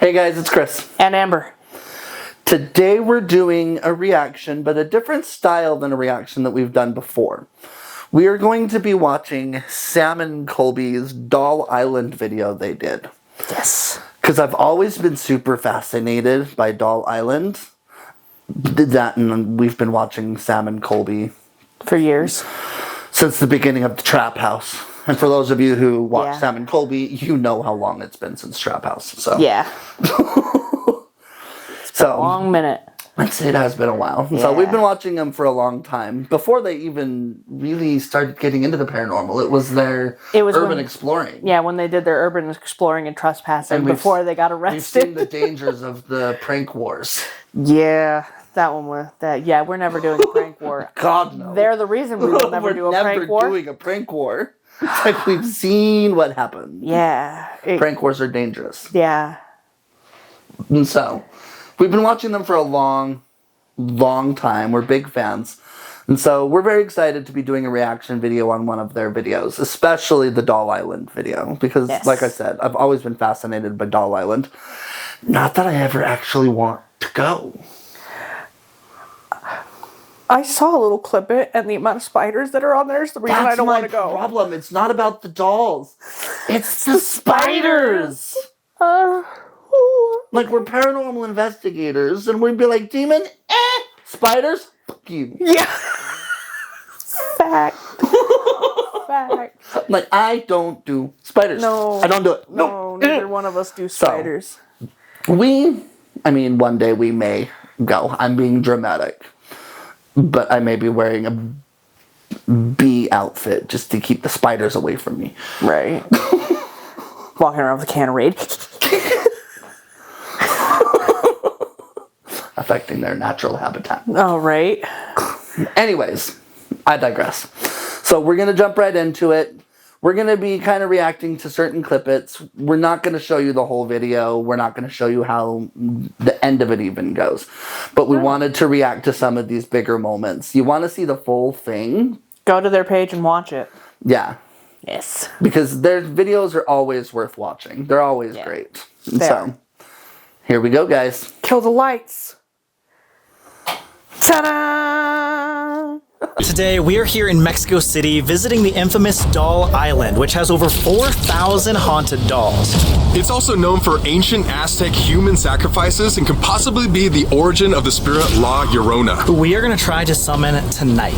Hey guys, it's Chris. And Amber. Today we're doing a reaction, but a different style than a reaction that we've done before. We are going to be watching Sam and Colby's Doll Island video they did. Yes. Because I've always been super fascinated by Doll Island. That, and we've been watching Sam and Colby for years. Since the beginning of the Trap House. And for those of you who watch Yeah. Sam and Colby, you know how long it's been since Trap House. So yeah. So a long minute. I'd say it has been a while. Yeah. So we've been watching them for a long time. Before they even really started getting into the paranormal, it was their urban exploring. Yeah, when they did their urban exploring and trespassing And before they got arrested. We've seen the dangers of the prank wars. Yeah, that one was that. Yeah, we're never doing a prank war. God no. They're the reason we will never do a prank war. We're never doing a prank war. It's like we've seen what happened. Yeah. Prank wars are dangerous. Yeah. And so, we've been watching them for a long time. We're big fans. And so, we're very excited to be doing a reaction video on one of their videos, especially the Doll Island video. Because, like I said, I've always been fascinated by Doll Island. Not that I ever actually want to go. I saw a little clip it, and the amount of spiders that are on there is the reason I don't want to go. That's my problem. It's not about the dolls. It's the spiders. Like, we're paranormal investigators, and we'd be like, demon, spiders, fuck you. Yeah. Fact. Fact. Like, I don't do spiders. No. I don't do it. No, neither one of us do spiders. So, one day we may go. I'm being dramatic. But I may be wearing a bee outfit just to keep the spiders away from me. Right. Walking around with a can of Raid. Affecting their natural habitat. Oh, right. Anyways, I digress. So we're going to jump right into it. We're going to be kind of reacting to certain clippets. We're not going to show you the whole video. We're not going to show you how the end of it even goes. But we wanted to react to some of these bigger moments. You want to see the full thing? Go to their page and watch it. Yeah. Yes. Because their videos are always worth watching. They're always great. So, here we go, guys. Kill the lights. Ta-da! Today, we are here in Mexico City visiting the infamous Doll Island, which has over 4,000 haunted dolls. It's also known for ancient Aztec human sacrifices and can possibly be the origin of the spirit La Llorona. We are going to try to summon tonight.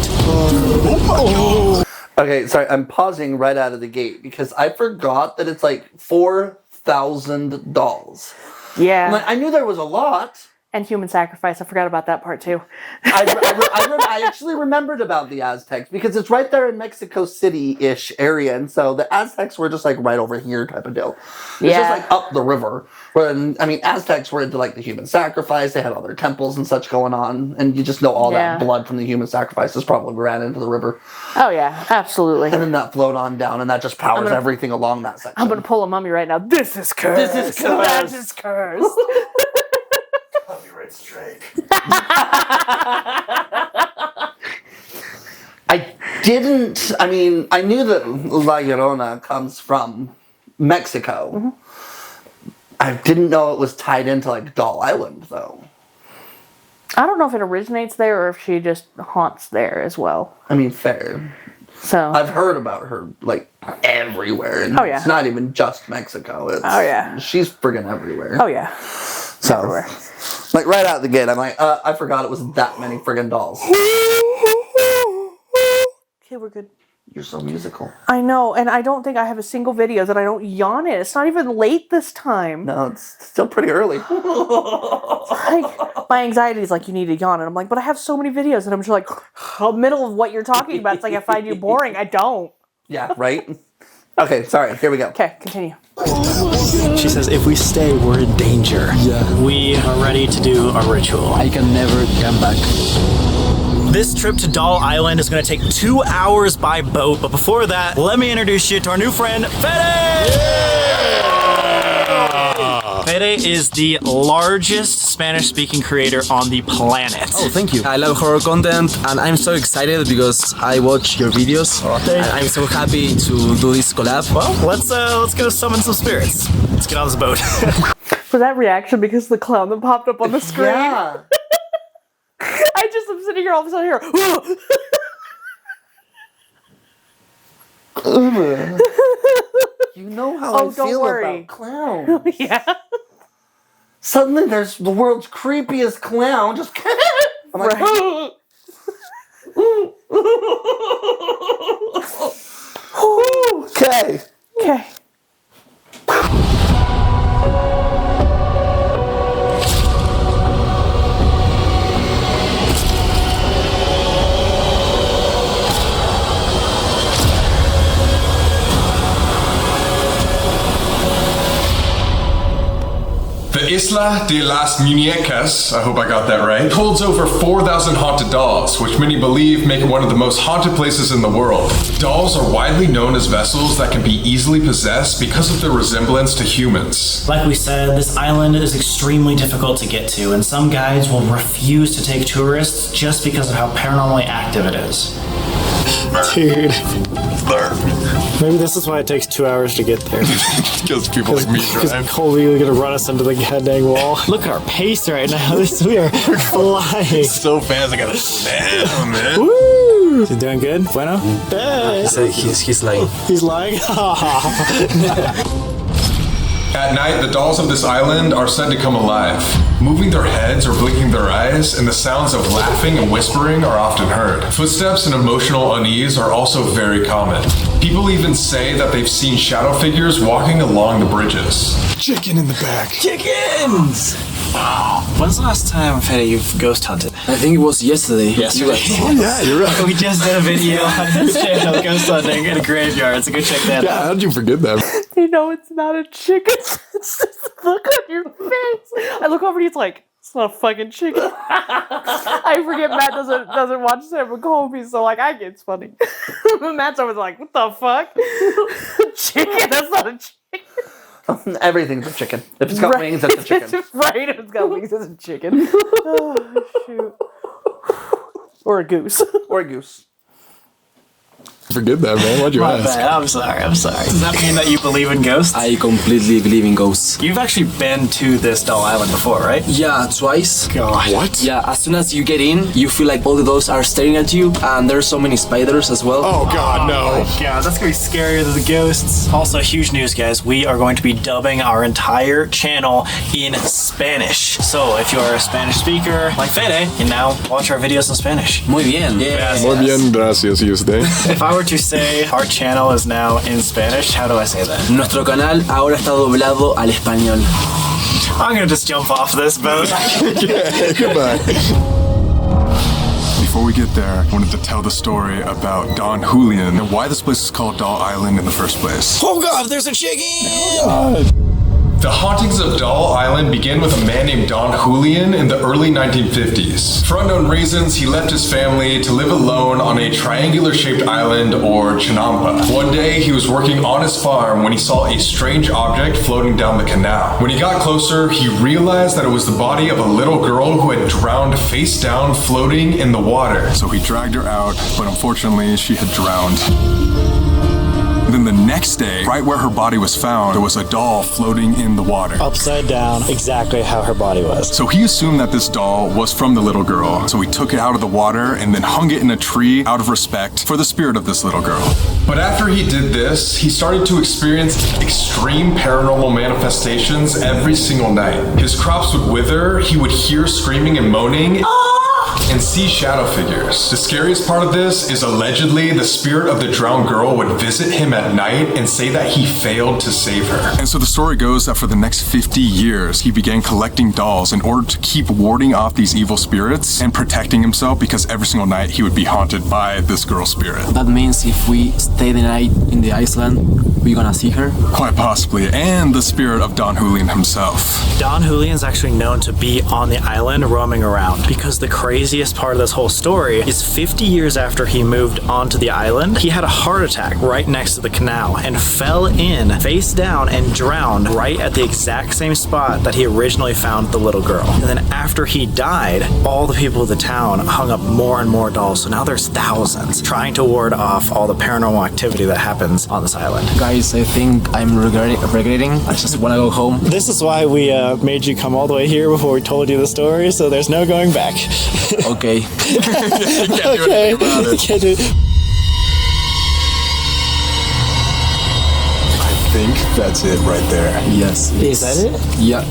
Okay, sorry, I'm pausing right out of the gate because I forgot that it's like 4,000 dolls. Yeah. I knew there was a lot. And human sacrifice. I forgot about that part too. I actually remembered about the Aztecs because it's right there in Mexico City-ish area, and so the Aztecs were just like right over here type of deal. It's just like up the river. Aztecs were into like the human sacrifice. They had all their temples and such going on, and you just know all that blood from the human sacrifices probably ran into the river. Oh yeah, absolutely. And then that flowed on down, and that just powers everything along that section. I'm gonna pull a mummy right now. This is cursed. This is cursed. That is cursed. Copyright strike. I knew that La Llorona comes from Mexico. Mm-hmm. I didn't know it was tied into like Doll Island though. I don't know if it originates there or if she just haunts there as well. I mean, fair. So I've heard about her like everywhere. And it's not even just Mexico. It's, she's friggin' everywhere. Oh yeah. So, everywhere. Like right out the gate, I'm like, I forgot it was that many friggin' dolls. Okay, we're good. You're so musical. I know, and I don't think I have a single video that I don't yawn in. It's not even late this time. No, it's still pretty early. Like, my anxiety is like, you need to yawn. And I'm like, but I have so many videos. And I'm just like, middle of what you're talking about. It's like, I find you boring. I don't. Yeah, right? Okay, sorry. Here we go. Okay, continue. She says, if we stay, we're in danger. Yeah. We are ready to do a ritual. I can never come back. This trip to Doll Island is going to take 2 hours by boat, but before that, let me introduce you to our new friend, Fede! Fede is the largest Spanish-speaking creator on the planet. Oh, thank you. I love horror content, and I'm so excited because I watch your videos, and I'm so happy to do this collab. Well, let's go summon some spirits. Let's get on this boat. for that reaction because of the clown that popped up on the screen. Yeah. I just am sitting here all of a sudden here. You know how Oh, I don't feel worry. about clowns. Yeah. Suddenly there's the world's creepiest clown. Just I'm like, Right. okay. Okay. The Isla de las Muñecas, I hope I got that right, holds over 4,000 haunted dolls, which many believe make it one of the most haunted places in the world. Dolls are widely known as vessels that can be easily possessed because of their resemblance to humans. Like we said, this island is extremely difficult to get to, and some guides will refuse to take tourists just because of how paranormally active it is. Dude. Maybe this is why it takes 2 hours to get there. Kills people like me Because drive. Colby is gonna run us into the goddamn wall. Look at our pace right now. We are flying. So fast, I gotta slow down, man. Woo! Is he doing good? Bueno? He's lying. He's lying. At night, the dolls of this island are said to come alive, moving their heads or blinking their eyes, and the sounds of laughing and whispering are often heard. Footsteps and emotional unease are also very common. People even say that they've seen shadow figures walking along the bridges. Chicken in the back. Chickens! Wow. When's the last time, Fede, you've ghost hunted? I think it was yesterday. Oh yeah, you're right. We just did a video on this channel, ghost hunting in a graveyard, so go check that out. How did you forget that? You know it's not a chicken. It's just the look on your face. I look over and he's like, it's not a fucking chicken. I forget Matt doesn't watch Sam and Colby, so like I get it's funny. Matt's always like, what the fuck? Chicken? That's not a chicken. Everything's a chicken. If it's got Right. wings, it's a chicken. Right, if it's got wings, it's a chicken. Oh, shoot. Or a goose. Or a goose. Forget that, man. Why'd you My ask? bad. I'm sorry. Does that mean that you believe in ghosts? I completely believe in ghosts. You've actually been to this doll island before, right? Yeah, twice. God. What? Yeah, as soon as you get in, you feel like all the dolls are staring at you, and there's so many spiders as well. Oh god, no. Yeah, that's gonna be scarier than the ghosts. Also, huge news, guys. We are going to be dubbing our entire channel in Spanish. So, if you're a Spanish speaker like Fede, you can now watch our videos in Spanish. Muy bien. Yes. Muy bien, gracias, usted. If I were to say our channel is now in Spanish, how do I say that? Nuestro canal ahora está doblado al español. I'm gonna just jump off this boat. Yeah, goodbye. Before we get there, I wanted to tell the story about Don Julian and why this place is called Doll Island in the first place. Oh god, there's a chicken! The hauntings of Doll Island began with a man named Don Julian in the early 1950s. For unknown reasons, he left his family to live alone on a triangular-shaped island, or chinampa. One day, he was working on his farm when he saw a strange object floating down the canal. When he got closer, he realized that it was the body of a little girl who had drowned face down, floating in the water. So he dragged her out, but unfortunately, she had drowned. Then the next day, right where her body was found, there was a doll floating in the water. Upside down, exactly how her body was. So he assumed that this doll was from the little girl. So he took it out of the water and then hung it in a tree out of respect for the spirit of this little girl. But after he did this, he started to experience extreme paranormal manifestations every single night. His crops would wither, he would hear screaming and moaning, and see shadow figures. The scariest part of this is allegedly the spirit of the drowned girl would visit him at night and say that he failed to save her. And so the story goes that for the next 50 years, he began collecting dolls in order to keep warding off these evil spirits and protecting himself, because every single night he would be haunted by this girl's spirit. That means if we stay the night in the island, we're gonna see her? Quite possibly, and the spirit of Don Julian himself. Don Julian's actually known to be on the island roaming around, because the craziest part of this whole story is 50 years after he moved onto the island, he had a heart attack right next to the canal and fell in face down and drowned right at the exact same spot that he originally found the little girl. And then after he died, all the people of the town hung up more and more dolls, so now there's thousands trying to ward off all the paranormal activity that happens on this island. Guys, I think I'm regretting. I just wanna go home. This is why we made you come all the way here before we told you the story, so there's no going back. Okay. Okay. Can't do it. I think that's it right there. Yes. Is that it? Yeah.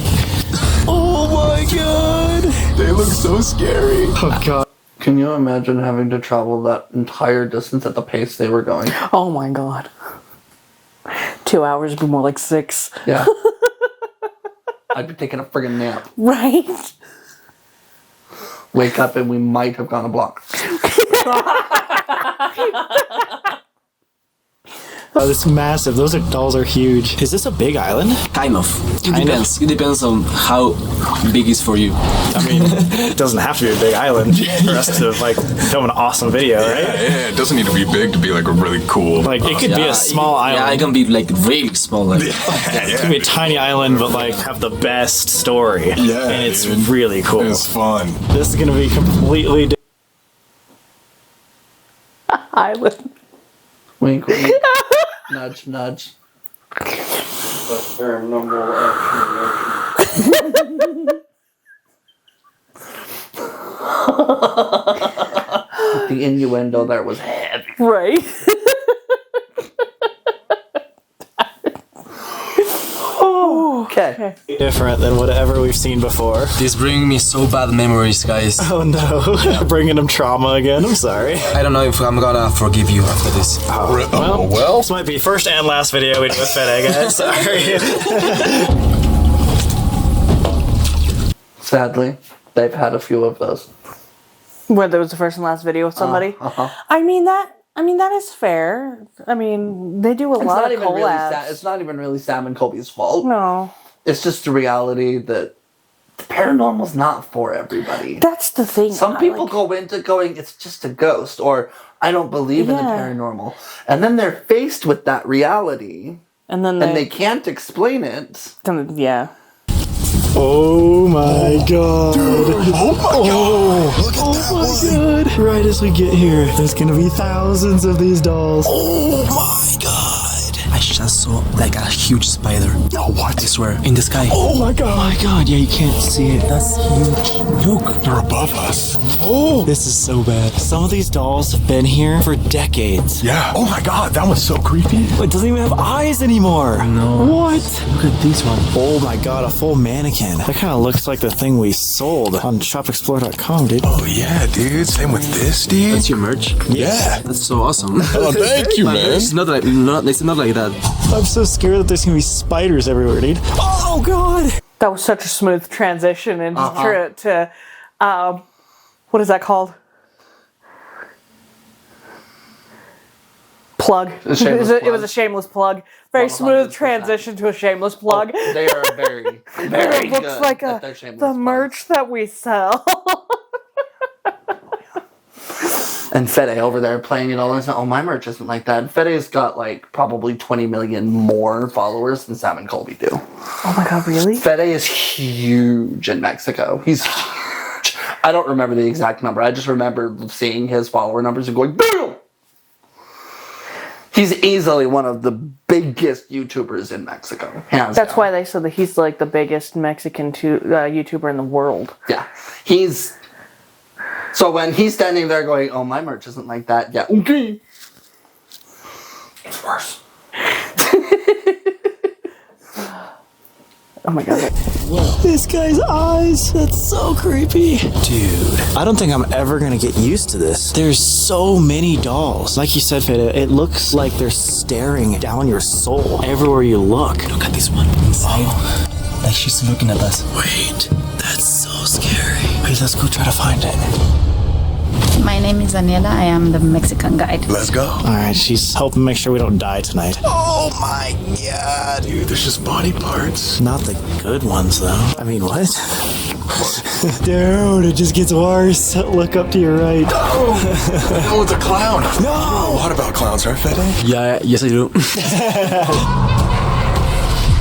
Oh my god! They look so scary. Oh god. Can you imagine having to travel that entire distance at the pace they were going? Oh my god. 2 hours would be more like 6. Yeah. I'd be taking a friggin' nap. Right? Wake up and we might have gone a block. Oh, this is massive. Those dolls are huge. Is this a big island? Kind of. It depends. It depends on how big it's for you. I mean, it doesn't have to be a big island for us to like film an awesome video, right? Yeah, it doesn't need to be big to be like a really cool. Like it could be a small Yeah, island. it can be like really small. Like, It could be a tiny island, but like have the best story. Yeah, and it's dude. really cool. It's fun. This is gonna be completely. Island. Wink, wink. Nudge, nudge. The innuendo there was heavy. Right? Okay. different than whatever we've seen before. this brings me so bad memories, guys. Oh no, bringing them trauma again. I'm sorry. I don't know if I'm gonna forgive you after this. Well, This might be first and last video we do with Fede, guys. Sorry. Sadly, they've had a few of those. Where there was the first and last video with somebody. I mean that is fair. I mean, they do a lot of collabs. It's not even really Sam and Colby's fault. No. It's just the reality that the paranormal's not for everybody. That's the thing. Some people go into going, it's just a ghost, or I don't believe in the Yeah. paranormal. And then they're faced with that reality, and then and they can't explain it. yeah. Oh my god. oh my god! Look at that one! God. Right as we get here, there's gonna be thousands of these dolls. Oh my god! I just saw like a huge spider. No, what? I swear, in the sky. Oh my god. Oh my god, yeah, you can't see it. That's huge. Look. They're above us. Oh, this is so bad. Some of these dolls have been here for decades. Yeah. Oh my god, that was so creepy. It doesn't even have eyes anymore. No. What? Look at this one. Oh my god, a full mannequin. That kind of looks like the thing we sold on shopexplore.com, dude. Oh yeah, dude. Same with this, dude. That's your merch? Yeah. That's so awesome. Oh, thank you, My man. merch is not it's not like that. I'm so scared that there's gonna be spiders everywhere, dude. Oh god! That was such a smooth transition into to what is that called? Plug. A shameless It was plug. a shameless plug. Very smooth transition to a shameless plug. They are very, very It looks good like at their shameless the plugs. merch that we sell. And Fede over there playing it all and saying, oh, my merch isn't like that. And Fede's got like probably 20 million more followers than Sam and Colby do. Oh my god, really? Fede is huge in Mexico. He's huge. I don't remember the exact number. I just remember seeing his follower numbers and going, boom! He's easily one of the biggest YouTubers in Mexico. Hands That's down. why they said that he's like the biggest Mexican YouTuber in the world. Yeah. He's... So when he's standing there going, oh, my merch isn't like that. Yeah, okay. It's worse. Oh my god. This guy's eyes, that's so creepy. Dude, I don't think I'm ever gonna get used to this. There's so many dolls. Like you said, Fede, it looks like they're staring down your soul everywhere you look. Look at this one inside. Like she's looking at us. Wait, that's so scary. Wait, let's go try to find it. My name is Daniela. I am the Mexican guide. Let's go. Alright, she's helping make sure we don't die tonight. Oh my god, dude. There's just body parts. Not the good ones, though. I mean, what? Dude, it just gets worse. Look up to your right. Oh, it's a clown. No! A lot about clowns, right, Fede? Yeah, yes I do.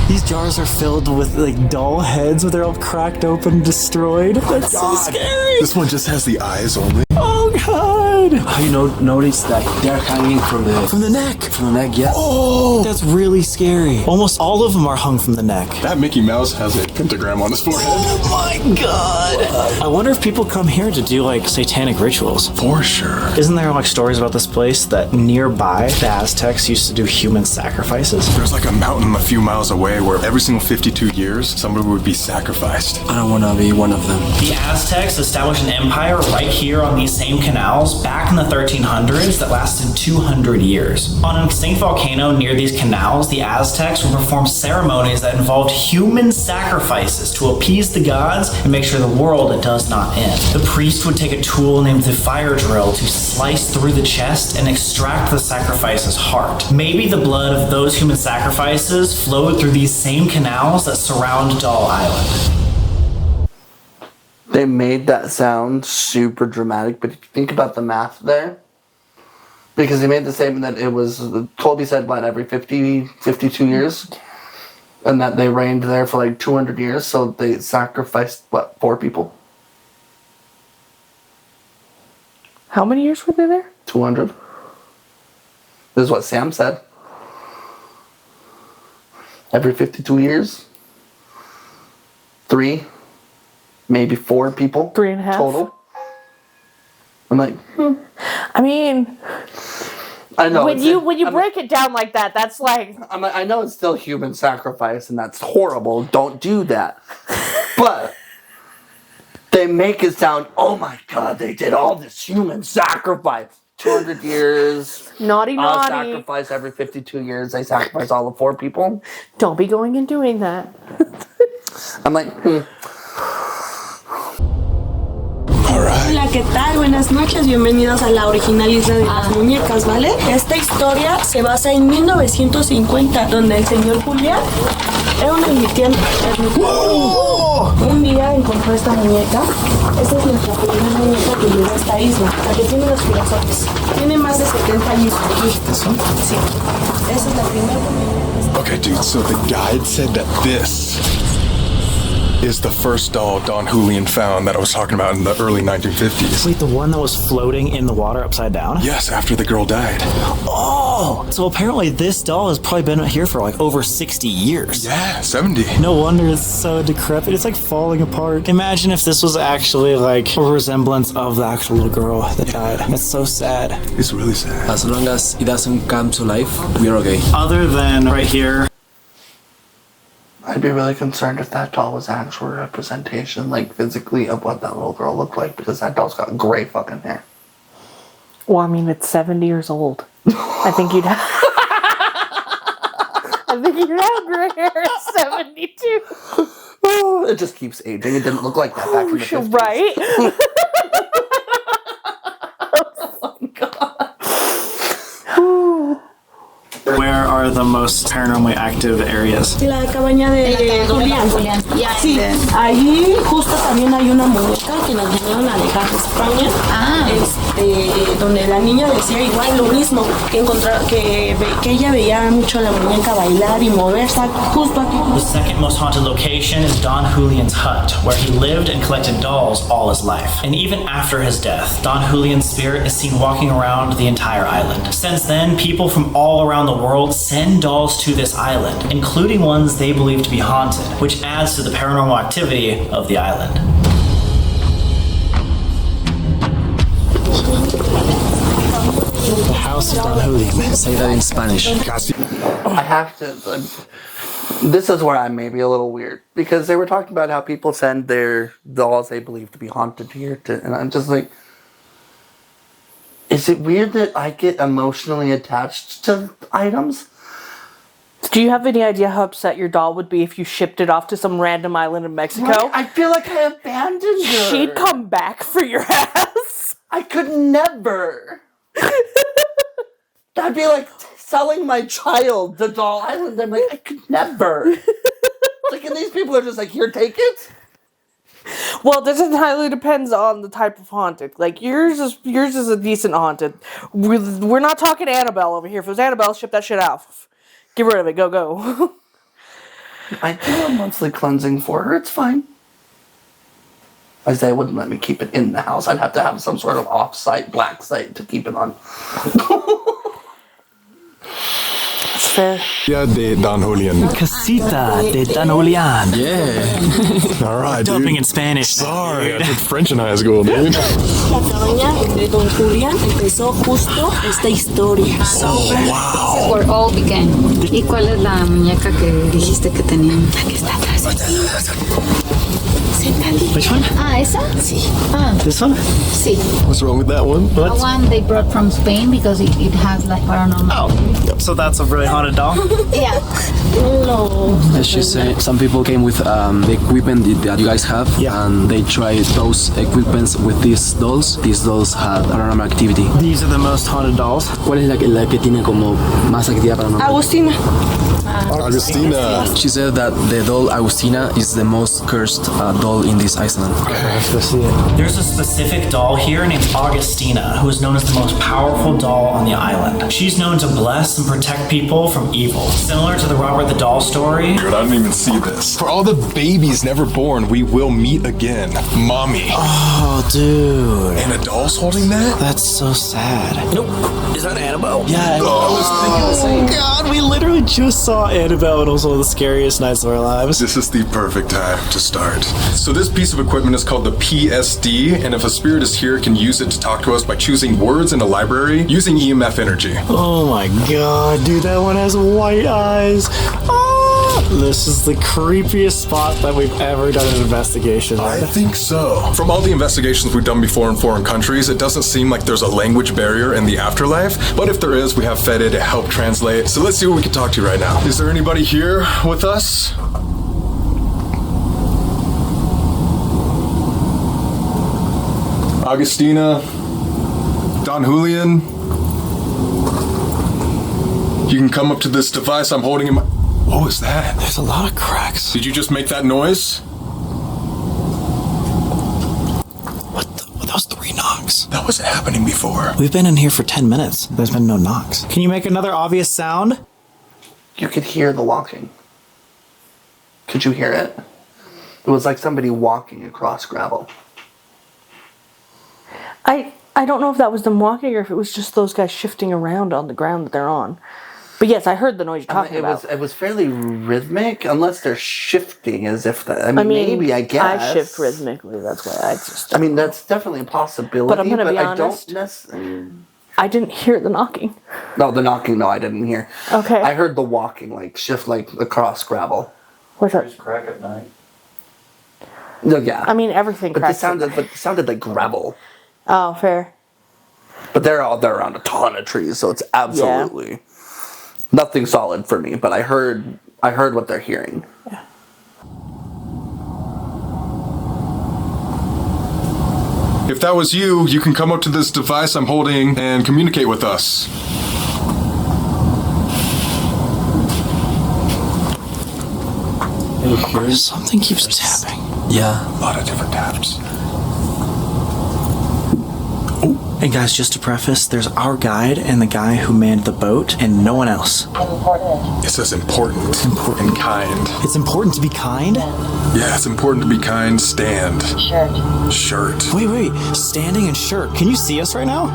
These jars are filled with like doll heads, but they're all cracked open and destroyed. That's so scary. This one just has the eyes only. Oh god! god! How you notice that they're hanging from the neck? From the neck, yeah. Oh, that's really scary. Almost all of them are hung from the neck. That Mickey Mouse has a pentagram on his forehead. Oh my god! I wonder if people come here to do like satanic rituals. For sure. Isn't there like stories about this place that nearby the Aztecs used to do human sacrifices? There's like a mountain a few miles away where every single 52 years somebody would be sacrificed. I don't want to be one of them. The Aztecs established an empire right here on these same canals back in the 1300s that lasted 200 years. On an extinct volcano near these canals, the Aztecs would perform ceremonies that involved human sacrifices to appease the gods and make sure the world does not end. The priest would take a tool named the fire drill to slice through the chest and extract the sacrifice's heart. Maybe the blood of those human sacrifices flowed through these same canals that surround Doll Island. They made that sound super dramatic, but if you think about the math there, because he made the statement that it was, Colby said, what, every 52 years? And that they reigned there for like 200 years, so they sacrificed, what, 4 people? How many years were they there? 200. This is what Sam said. Every 52 years, 3, maybe 4 people. 3.5 total. I'm like, I mean, I know. when you break it down like that, that's like. I'm like, I know it's still human sacrifice, and that's horrible. Don't do that. But they make it sound, oh my god, they did all this human sacrifice. 200 years. Naughty. Sacrifice every 52 years. They sacrifice all the 4 people. Don't be going and doing that. I'm like, Hola, ¿qué tal? Buenas noches, bienvenidos a la original Isla de las Muñecas, ¿vale? Esta historia se basa en 1950, donde el señor Julián era un ermitaño. Un día encontró esta muñeca. Esta es nuestra primera muñeca que llegó a esta isla, la que tiene los girasoles. Tiene más de 70 años aquí. Sí, esa es la primera muñeca. Okay, dude, so the guide said that this is the first doll Don Julian found that I was talking about in the early 1950s. Wait, the one that was floating in the water upside down? Yes, after the girl died. Oh! So apparently this doll has probably been here for like over 60 years. Yeah, 70. No wonder it's so decrepit. It's like falling apart. Imagine if this was actually like a resemblance of the actual little girl that died. It's so sad. It's really sad. As long as it doesn't come to life, we're okay. Other than right here, I'd be really concerned if that doll was actual representation, like physically, of what that little girl looked like, because that doll's got gray fucking hair. Well, I mean, it's 70 years old. I think you'd have. I think you'd have gray hair at 72. Oh, it just keeps aging. It didn't look like that back in the 50s. Right? Oh my god. where are the most paranormally active areas? La cabaña de Julián. Sí, allí justo también hay una muñeca que nos vinieron a dejar de España. Donde la niña decía igual lo mismo, que ella veía mucho a la muñeca bailar y moverse justo aquí. The second most haunted location is Don Julian's hut, where he lived and collected dolls all his life. And even after his death, Don Julian's spirit is seen walking around the entire island. Since then, people from all around the world send dolls to this island, including ones they believe to be haunted, which adds to the paranormal activity of the island. The house of Don Julian. Say that in Spanish. I have to. This is where I'm maybe a little weird, because they were talking about how people send their dolls they believe to be haunted here, and I'm just like, is it weird that I get emotionally attached to items? Do you have any idea how upset your doll would be if you shipped it off to some random island in Mexico? Like, I feel like I abandoned her. She'd come back for your ass. I could never. That'd be like selling my child to Doll Island. I'm like, I could never. Like, and these people are just like, here, take it. Well, this entirely depends on the type of haunted. Like, yours is a decent haunted. We're not talking Annabelle over here. If it was Annabelle, ship that shit off. Get rid of it. Go, go. I do a monthly cleansing for her. It's fine. Isaiah wouldn't let me keep it in the house. I'd have to have some sort of off-site, black site to keep it on. It's fair. De Don Julian. Casita de Don Julian. Yeah. All right, Dubbing dude. in Spanish. Sorry, I did French in high school, dude. La cabaña donde Don Julián empezó justo esta historia. This is where all began. ¿Y cuál es la muñeca que dijiste que tenían? La que está atrás. Which one? Ah, ¿esa? Sí. Ah, This one? sí. What's wrong with that one? The one they brought from Spain because it has like paranormal. Oh, so that's a really haunted doll? Yeah. Let's just say some people came with the equipment that you guys have, and they tried those equipments with these dolls. These dolls had paranormal activity. These are the most haunted dolls. ¿Cuál es la que tiene como más actividad paranormal? Agustina. Augustina. She said that the doll Agustina is the most cursed doll in this island. There's a specific doll here named Augustina, who is known as the most powerful doll on the island. She's known to bless and protect people from evil. Similar to the Robert the Doll story. Dude, I didn't even see this. For all the babies never born, we will meet again. Mommy. Oh, dude. And a doll's holding that? That's so sad. Nope. Is that Annabelle? Yeah, I was thinking the same. God, we literally just saw Annabelle and it was one of the scariest nights of our lives. This is the perfect time to start. So this piece of equipment is called the PSD, and if a spirit is here, it can use it to talk to us by choosing words in a library using EMF energy. Oh my god, dude, that one has white eyes. Ah, this is the creepiest spot that we've ever done an investigation I in. think so. From all the investigations we've done before in foreign countries, it doesn't seem like there's a language barrier in the afterlife, but if there is, we have Fede to help translate. So let's see what we can talk to right now. Is there anybody here with us? Augustina, Don Julian, you can come up to this device I'm holding in my... What was that? There's a lot of cracks. Did you just make that noise? What, those 3 knocks? That wasn't happening before. We've been in here for 10 minutes. There's been no knocks. Can you make another obvious sound? You could hear the walking. Could you hear it? It was like somebody walking across gravel. I don't know if that was them walking or if it was just those guys shifting around on the ground that they're on. But yes, I heard the noise you're talking about. It was fairly rhythmic, unless they're shifting as if that. I mean, maybe, I guess. I shift rhythmically, that's why I just... I mean, that's definitely a possibility, But I'm gonna be honest. I didn't hear the knocking. No, the knocking, no, I didn't hear. Okay. I heard the walking, like, shift, like, across gravel. What's that? Crack at night. No, yeah. I mean, everything but cracks. it sounded like gravel. Oh, fair. But they're around a ton of trees, so it's absolutely nothing solid for me. But I heard what they're hearing. Yeah. If that was you, you can come up to this device I'm holding and communicate with us. Are you hear it? Something keeps tapping. Yeah. A lot of different taps. And guys, just to preface, there's our guide and the guy who manned the boat and no one else. It says important. Important. And kind. It's important to be kind? Yeah, it's important to be kind. Stand. Shirt. Wait. Standing and shirt. Can you see us right now?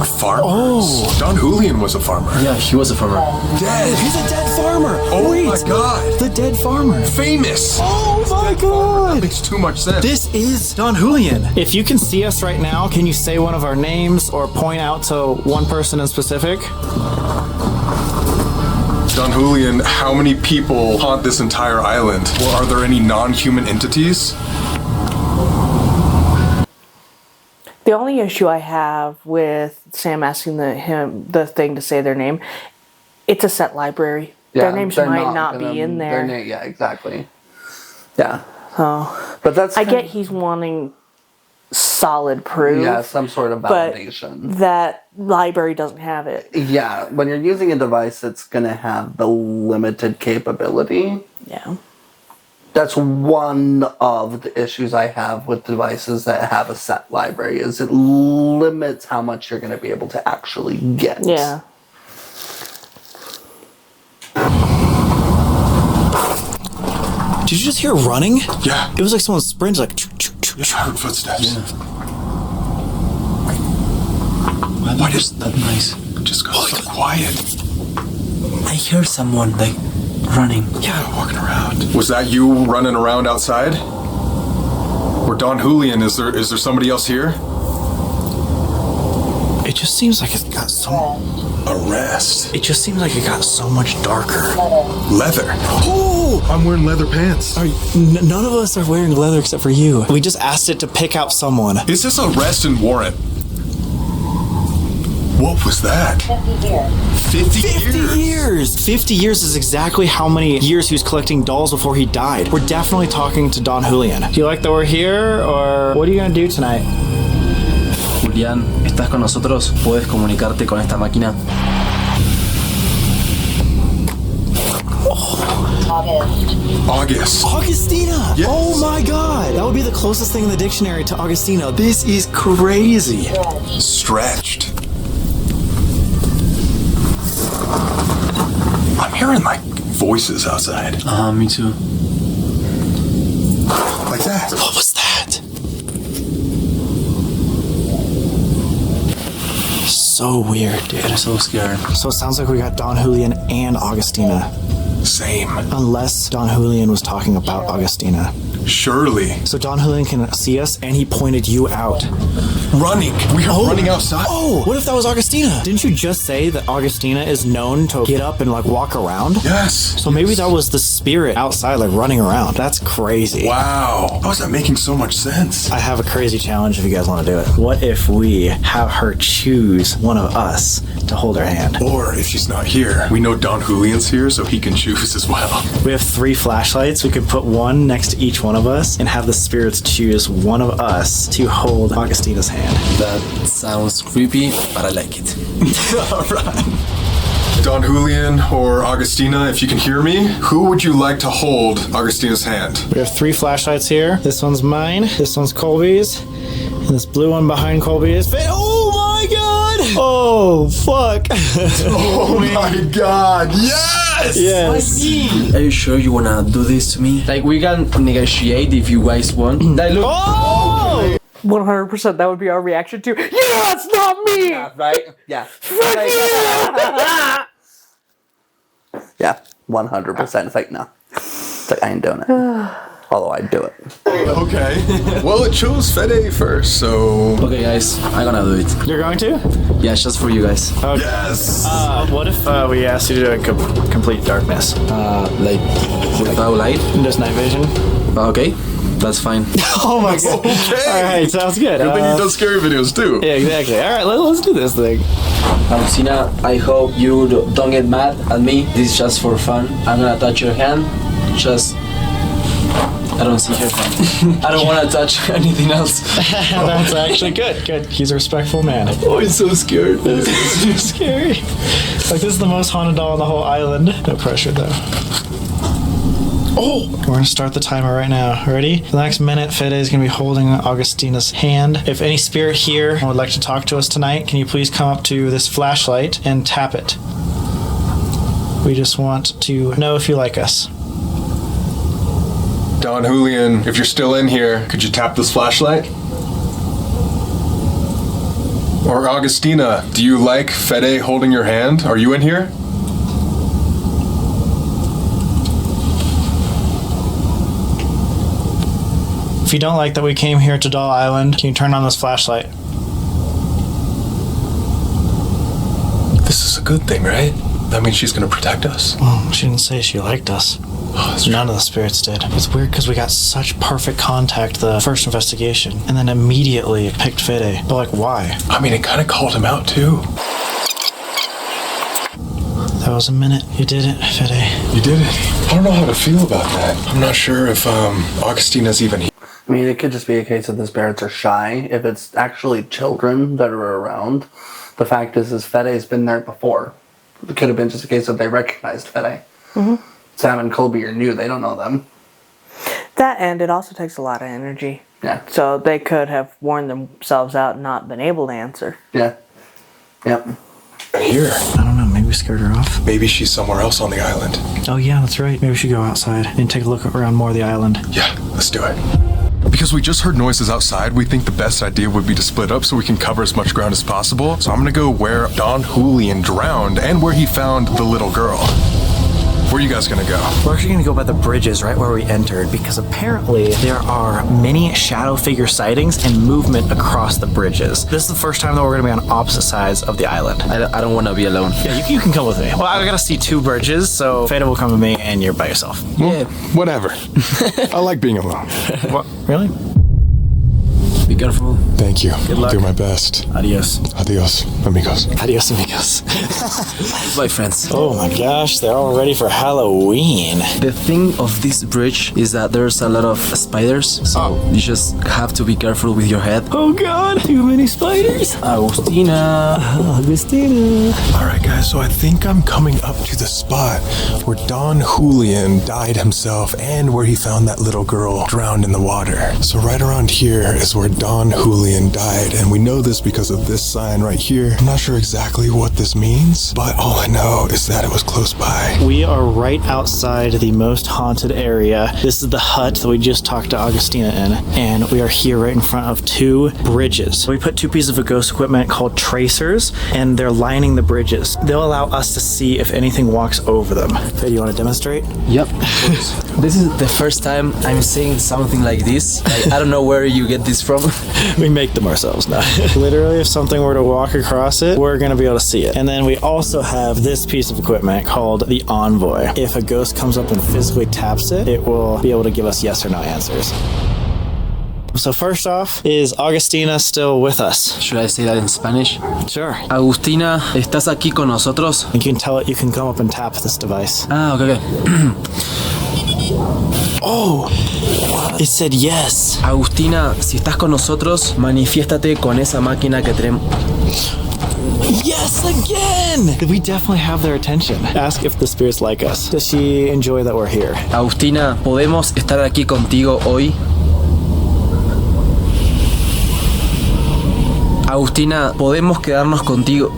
Farmers. Oh. Don Julian was a farmer. Yeah, he was a farmer. Dead. He's a dead farmer. Oh Wait. my god. The dead farmer. Famous. Oh my That god. makes too much sense. This is Don Julian. If you can see us right now, can you say one of our names or point out to one person in specific? Don Julian, how many people haunt this entire island? Or are there any non-human entities? The only issue I have with Sam asking the thing to say their name, it's a set library. Their names might not be in there. Yeah, exactly. Yeah. Oh. But that's I get he's wanting solid proof. Yeah, some sort of validation. But that library doesn't have it. Yeah, when you're using a device that's going to have the limited capability. Yeah. That's one of the issues I have with devices that have a set library, is it limits how much you're going to be able to actually get. Yeah. Did you just hear running? Yeah. It was like someone sprinted, like. I heard footsteps. Yeah. What is that noise? Just got so quiet. I hear someone like running. Yeah, walking around. Was that you running around outside? Or Don Julian? Is there somebody else here? It just seems like it got so. Arrest. It just seems like it got so much darker. Leather. Oh, I'm wearing leather pants. None of us are wearing leather except for you. We just asked it to pick out someone. Is this arrest and warrant? What was that? 50 years. 50 years? 50 years is exactly how many years he was collecting dolls before he died. We're definitely talking to Don Julian. Do you like that we're here, or what are you gonna do tonight? Julián, ¿estás con nosotros? ¿Puedes comunicarte con esta máquina? August. Augustina! Yes. Oh my god! That would be the closest thing in the dictionary to Augustina. This is crazy. Stretched. I'm hearing like voices outside. Me too. Like that. What was that? So weird, dude. I'm so scared. So it sounds like we got Don Julian and Augustina. Same. Unless Don Julian was talking about Augustina. Surely. So Don Julian can see us, and he pointed you out. Running. We are running outside. Oh, what if that was Augustina? Didn't you just say that Augustina is known to get up and like walk around? Yes. So maybe that was the spirit outside, like running around. That's crazy. Wow. How is that making so much sense? I have a crazy challenge if you guys want to do it. What if we have her choose one of us to hold her hand? Or if she's not here, we know Don Julian's here, so he can choose as well. We have 3 flashlights. We could put one next to each one of us and have the spirits choose one of us to hold Augustina's hand. That sounds creepy, but I like it. All right. Don Julian or Augustina, if you can hear me, who would you like to hold Augustina's hand? We have 3 flashlights here. This one's mine, this one's Colby's, and this blue one behind Colby is Fede. Oh my god! Oh, fuck. Oh my god, yes! Yes. Are you sure you wanna do this to me? Like, we can negotiate if you guys want. Like, look. Oh! 100%. That would be our reaction to. Yeah, it's not me. Yeah, right? Yeah. Yeah, 100%. It's like, no. It's like, I ain't doing it. Although I'd do it. Okay. Well, it chose Fede first, so... Okay, guys, I'm gonna do it. You're going to? Yeah, it's just for you guys. Okay. Yes! What if we asked you to do it in complete darkness? Like, without light? Just night vision? Okay, that's fine. Oh my god. Okay. Alright, sounds good. Good thing he does scary videos, too. Yeah, exactly. Alright, let's do this thing. Augustina, I hope you don't get mad at me. This is just for fun. I'm gonna touch your hand. Just... I don't see her hand. I don't want to touch anything else. That's actually good. Good. He's a respectful man. Oh, I'm so scared. This is scary. Like, this is the most haunted doll on the whole island. No pressure, though. Oh! We're gonna start the timer right now. Ready? For the next minute, Fede is gonna be holding Augustina's hand. If any spirit here would like to talk to us tonight, can you please come up to this flashlight and tap it? We just want to know if you like us. Don Julian, if you're still in here, could you tap this flashlight? Or Augustina, do you like Fede holding your hand? Are you in here? If you don't like that we came here to Doll Island, can you turn on this flashlight? This is a good thing, right? That means she's gonna protect us. Oh, she didn't say she liked us. None of the spirits did. It's weird because we got such perfect contact the first investigation, and then immediately it picked Fede. But like, why? I mean, it kind of called him out, too. That was a minute. You did it, Fede. You did it. I don't know how to feel about that. I'm not sure if Augustina's even here. I mean, it could just be a case of the spirits are shy. If it's actually children that are around, the fact is Fede's been there before. It could have been just a case of they recognized Fede. Mm-hmm. Sam and Colby are new. They don't know them. That, and it also takes a lot of energy. Yeah. So they could have worn themselves out and not been able to answer. Yeah. Yep. Here. I don't know. Maybe we scared her off. Maybe she's somewhere else on the island. Oh yeah, that's right. Maybe we should go outside and take a look around more of the island. Yeah, let's do it. Because we just heard noises outside, we think the best idea would be to split up so we can cover as much ground as possible. So I'm gonna go where Don Julian drowned and where he found the little girl. Where are you guys gonna go? We're actually gonna go by the bridges right where we entered because apparently there are many shadow figure sightings and movement across the bridges. This is the first time that we're gonna be on opposite sides of the island. I don't want to be alone. Yeah, you can come with me. Well, I gotta see 2 bridges, so Fede will come with me and you're by yourself. Well, whatever. I like being alone. What? Really? Be careful. Thank you. Good luck. I'll do my best. Adios. Adios, amigos. Adios, amigos. Bye, friends. Oh my gosh, they're all ready for Halloween. The thing of this bridge is that there's a lot of spiders, so you just have to be careful with your head. Oh god, too many spiders. Agustina. Augustina. All right, guys, so I think I'm coming up to the spot where Don Julian died himself and where he found that little girl drowned in the water. So right around here is where Don Julian died, and we know this because of this sign right here. I'm not sure exactly what this means, but all I know is that it was close by. We are right outside the most haunted area. This is the hut that we just talked to Augustina in, and we are here right in front of 2 bridges. We put 2 pieces of ghost equipment called tracers, and they're lining the bridges. They'll allow us to see if anything walks over them. Fede, you want to demonstrate? Yep. This is the first time I'm seeing something like this. I don't know where you get this from. We make them ourselves now. Literally, if something were to walk across it, we're going to be able to see it. And then we also have this piece of equipment called the Envoy. If a ghost comes up and physically taps it, it will be able to give us yes or no answers. So first off, is Augustina still with us? Should I say that in Spanish? Sure. Agustina, ¿estás aquí con nosotros? You can tell it, you can come up and tap this device. Ah, okay. Oh, it said yes. Agustina, si estás con nosotros, manifiéstate con esa máquina que tenemos. Yes, again! We definitely have their attention. Ask if the spirits like us. Does she enjoy that we're here? Agustina, ¿podemos estar aquí contigo hoy? Agustina, ¿podemos quedarnos contigo?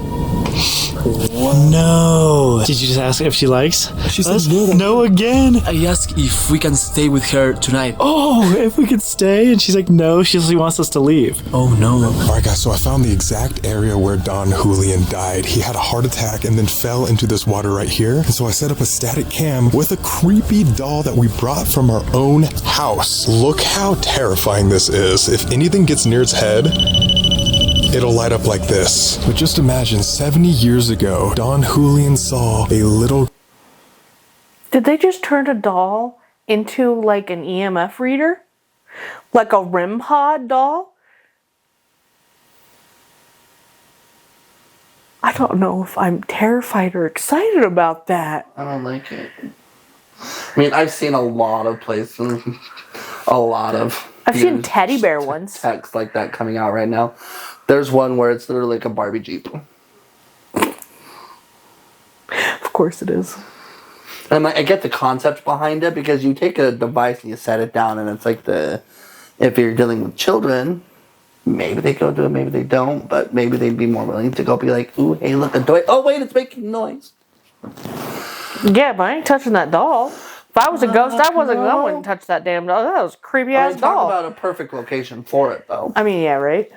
No. Did you just ask if she likes? She said no again. I asked if we can stay with her tonight. Oh, if we could stay? And she's like, no, she wants us to leave. Oh no. All right, guys, so I found the exact area where Don Julian died. He had a heart attack and then fell into this water right here. And so I set up a static cam with a creepy doll that we brought from our own house. Look how terrifying this is. If anything gets near its head, it'll light up like this. But just imagine 70 years ago, Don Julian saw a little... Did they just turn a doll into like an EMF reader? Like a REM pod doll? I don't know if I'm terrified or excited about that. I don't like it. I mean, I've seen a lot of places, I've seen teddy bear ones. text like that coming out right now. There's one where it's literally like a Barbie Jeep. Of course it is. And I get the concept behind it because you take a device and you set it down, and it's like if you're dealing with children, maybe they go do it, maybe they don't, but maybe they'd be more willing to go be like, ooh, hey, look, a toy. Oh, wait, it's making noise. Yeah, but I ain't touching that doll. If I was a ghost, I wasn't going to touch that damn doll. That was a creepy ass Talk doll. about a perfect location for it, though. I mean, yeah, right?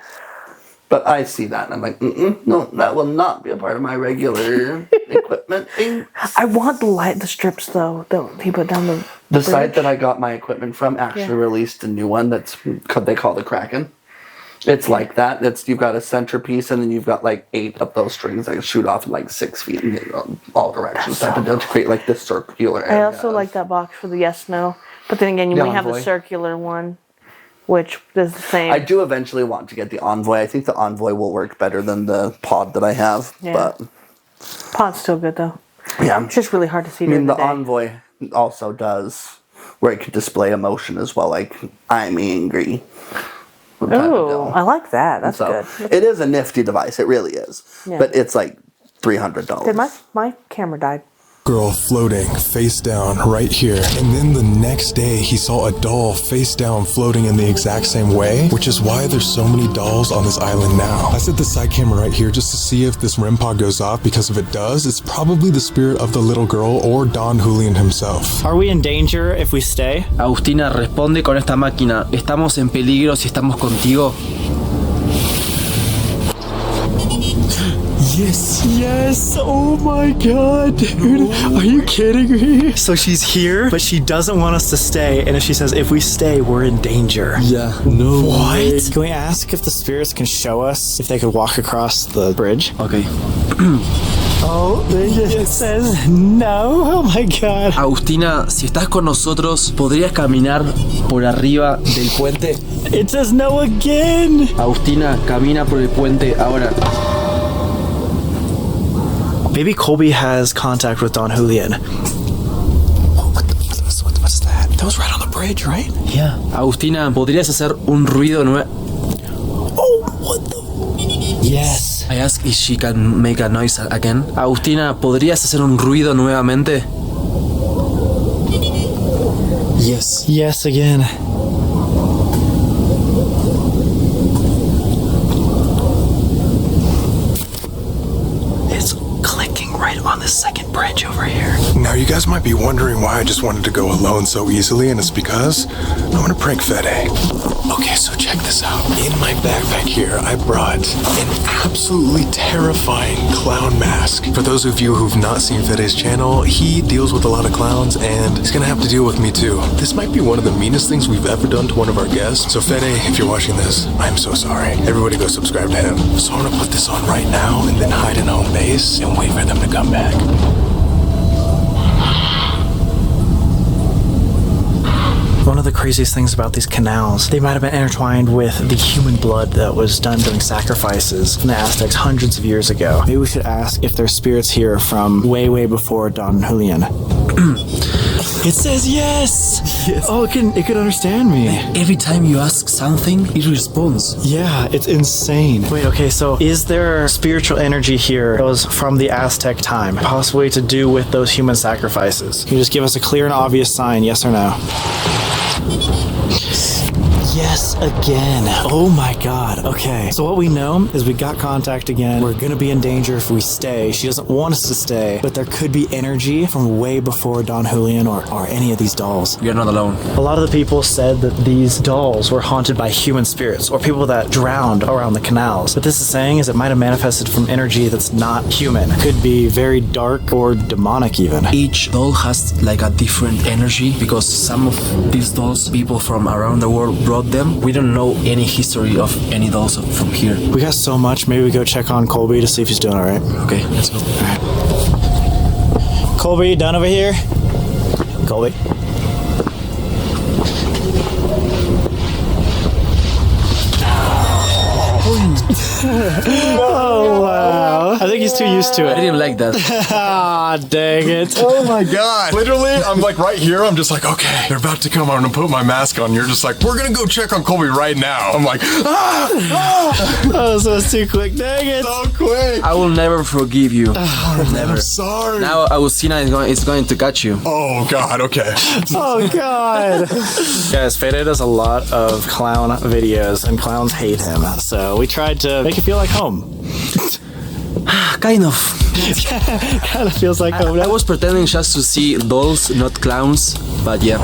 But I see that, and I'm like, no, that will not be a part of my regular equipment thing. I want the strips, though, that he put down the The site that I got my equipment from actually released a new one they call the Kraken. It's like that. You've got a centerpiece, and then you've got like 8 of those strings that shoot off in like 6 feet in all directions. Type of deal to create like this circular area. I also like that box for the yes/no. But then again, we have the Envoy. circular one, which is the same. I do eventually want to get the Envoy. I think the Envoy will work better than the pod that I have. Yeah. But Pod's still good, though. yeah, It's just really hard to see I mean, during the the day. Envoy also does where it could display emotion as well, like I'm angry. type of Ooh, deal. I like that. That's So good. it is a nifty device. It really is. Yeah. But it's like $300. Did my camera died. girl floating face down right here. And then the next day he saw a doll face down floating in the exact same way, which is why there's so many dolls on this island now. I set the side camera right here just to see if this REM pod goes off, because if it does, it's probably the spirit of the little girl or Don Julian himself. Are we in danger if we stay? Agustina, responde con esta máquina. ¿Estamos en peligro si estamos contigo? Yes, oh my god, dude, are you kidding me? So she's here, but she doesn't want us to stay, and if she says if we stay, we're in danger. Yeah, no. What? Can we ask if the spirits can show us if they could walk across the bridge? Okay. Oh, it says no. Oh my god. Agustina, si estás con nosotros, ¿podrías caminar por arriba del puente? It says no again. Agustina, camina por el puente ahora. Maybe Colby has contact with Don Julian. Oh, what's that? That was right on the bridge, right? Yeah. Agustina, ¿podrías hacer un ruido nuevo? Oh, what the? Yes. I asked if she can make a noise again. Agustina, ¿podrías hacer un ruido nuevamente? Yes. Yes again. On this second bridge over here. Now you guys might be wondering why I just wanted to go alone so easily, and it's because I'm gonna prank Fede. Okay, so check this out. In my backpack here, I brought an absolutely terrifying clown mask. For those of you who've not seen Fede's channel, he deals with a lot of clowns, and he's gonna have to deal with me too. This might be one of the meanest things we've ever done to one of our guests. So Fede, if you're watching this, I'm so sorry. Everybody go subscribe to him. So I'm gonna put this on right now and then hide in home base and wait for them to come back. One of the craziest things about these canals, they might have been intertwined with the human blood that was done during sacrifices from the Aztecs hundreds of years ago. Maybe we should ask if there's spirits here from way before Don Julian. It says yes! Yes. Oh, it can understand me. Every time you ask something, it responds. Yeah, it's insane. Wait, okay, so is there spiritual energy here that was from the Aztec time, possibly to do with those human sacrifices? Can you just give us a clear and obvious sign, yes or no? Yes, again. Oh my god. Okay. So what we know is we got contact again. We're gonna be in danger if we stay. She doesn't want us to stay, but there could be energy from way before Don Julian or any of these dolls. You're not alone. A lot of the people said that these dolls were haunted by human spirits or people that drowned around the canals. What this is saying is it might have manifested from energy that's not human. Could be very dark or demonic even. Each doll has like a different energy because some of these dolls, people from around the world brought them. We don't know any history of any dolls from here. We got so much. Maybe we go check on Colby to see if he's doing all right. Okay, let's go. All right. Colby, you done over here? Colby? Oh, wow. I think he's too used to it. I didn't like that. Ah, dang it. Oh my god. Literally, I'm like right here. I'm just like, okay, they're about to come. I'm gonna put my mask on. You're just like, we're gonna go check on Colby right now. I'm like, Oh, so it's too quick. Dang it. so quick. I will never forgive you. Never. I'm sorry. Now Agustina is going to catch you. Oh god, okay. Oh, God. Guys, Fede does a lot of clown videos, and clowns hate him. So we tried to make it feel like home. Kind of. Kind of feels like home. I was pretending just to see dolls, not clowns, but yeah.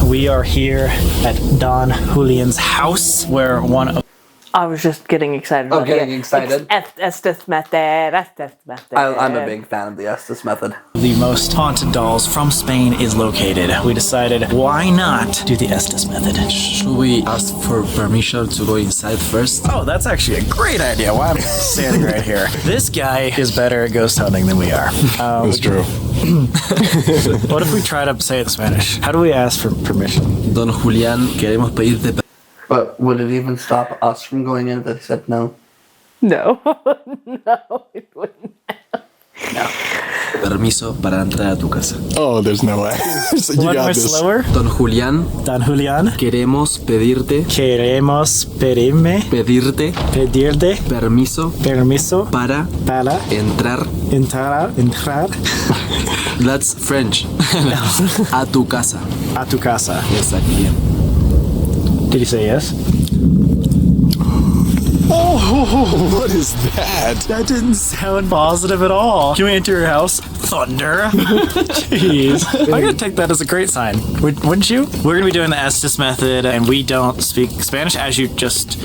We are here at Don Julian's house, where one of... I was just getting excited. Oh, getting excited? Estes method. I'm a big fan of the Estes method. the most haunted dolls from Spain is located. We decided, why not do the Estes method? Should we ask for permission to go inside first? Oh, that's actually a great idea. Why am I standing right here? This guy is better at ghost hunting than we are. That's true. What if we try to say it in Spanish? How do we ask for permission? Don Julián, queremos pedirte But would it even stop us from going in if they said no? No. No, it wouldn't. Permiso para entrar a tu casa. Oh, there's no way. So you One got more this. slower. Don Julián, Don Julián. queremos pedirte Queremos pedirte permiso permiso para para entrar. entrar That's French. A tu casa. a tu casa. Exactly. Did you say yes? Oh, what is that? That didn't sound positive at all. Can we enter your house? Thunder. Jeez. I'm gonna take that as a great sign. Wouldn't you? We're gonna be doing the Estes method, and we don't speak Spanish, as you just